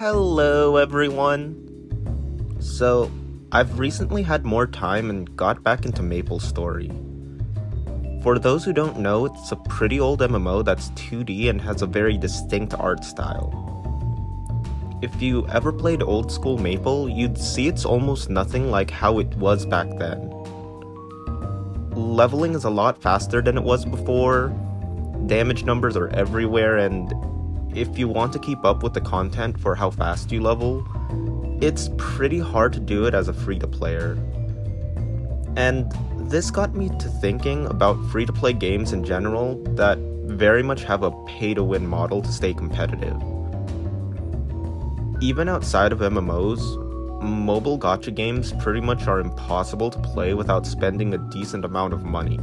Hello, everyone. So, I've recently had more time and got back into MapleStory. For those who don't know, it's a pretty old MMO that's 2D and has a very distinct art style. If you ever played old school Maple, you'd see it's almost nothing like how it was back then. Leveling is a lot faster than it was before, damage numbers are everywhere, and if you want to keep up with the content for how fast you level, it's pretty hard to do it as a free-to-player. And this got me to thinking about free-to-play games in general that very much have a pay-to-win model to stay competitive. Even outside of MMOs, mobile gacha games pretty much are impossible to play without spending a decent amount of money.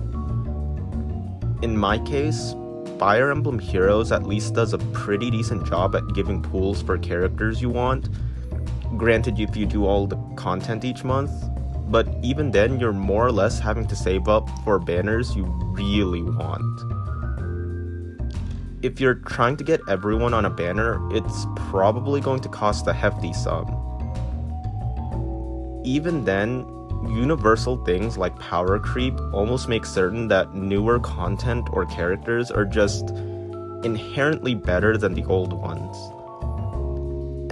In my case, Fire Emblem Heroes at least does a pretty decent job at giving pools for characters you want, granted if you do all the content each month, but even then you're more or less having to save up for banners you really want. If you're trying to get everyone on a banner, it's probably going to cost a hefty sum. Even then, universal things like power creep almost make certain that newer content or characters are just inherently better than the old ones.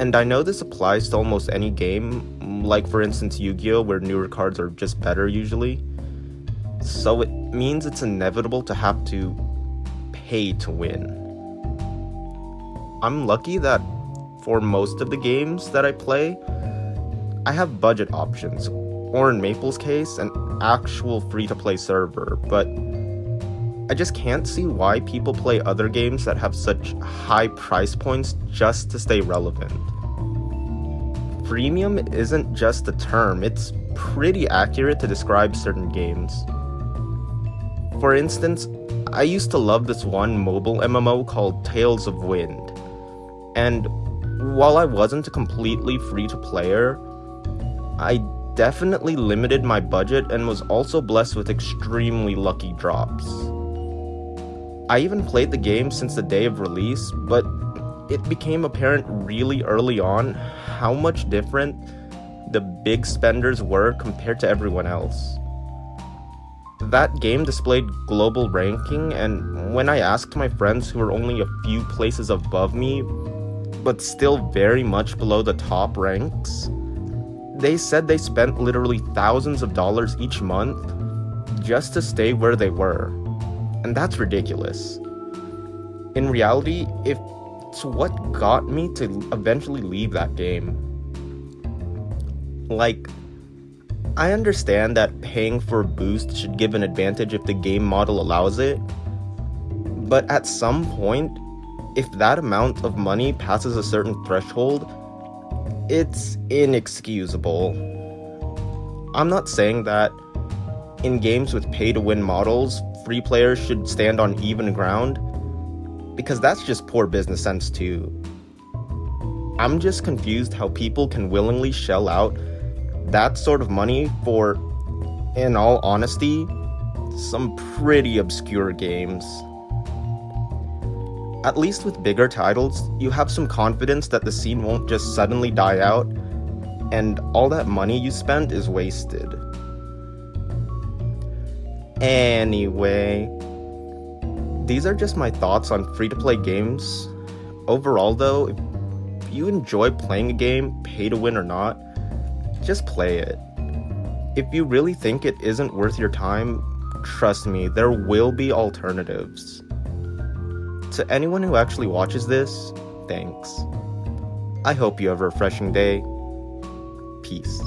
And I know this applies to almost any game, like for instance Yu-Gi-Oh, where newer cards are just better usually. So it means it's inevitable to have to pay to win. I'm lucky that for most of the games that I play, I have budget options, or in Maple's case, an actual free-to-play server, but I just can't see why people play other games that have such high price points just to stay relevant. Freemium isn't just a term, it's pretty accurate to describe certain games. For instance, I used to love this one mobile MMO called Tales of Wind, and while I wasn't a completely free-to-player, I definitely limited my budget and was also blessed with extremely lucky drops. I even played the game since the day of release, but it became apparent really early on how much different the big spenders were compared to everyone else. That game displayed global ranking, and when I asked my friends who were only a few places above me, but still very much below the top ranks, they said they spent literally thousands of dollars each month just to stay where they were. And that's ridiculous. In reality, it's what got me to eventually leave that game. Like, I understand that paying for a boost should give an advantage if the game model allows it, but at some point, if that amount of money passes a certain threshold, it's inexcusable. I'm not saying that in games with pay-to-win models, free players should stand on even ground, because that's just poor business sense too. I'm just confused how people can willingly shell out that sort of money for, in all honesty, some pretty obscure games. At least with bigger titles, you have some confidence that the scene won't just suddenly die out, and all that money you spent is wasted. Anyway, these are just my thoughts on free-to-play games. Overall though, if you enjoy playing a game, pay to win or not, just play it. If you really think it isn't worth your time, trust me, there will be alternatives. To anyone who actually watches this, thanks. I hope you have a refreshing day. Peace.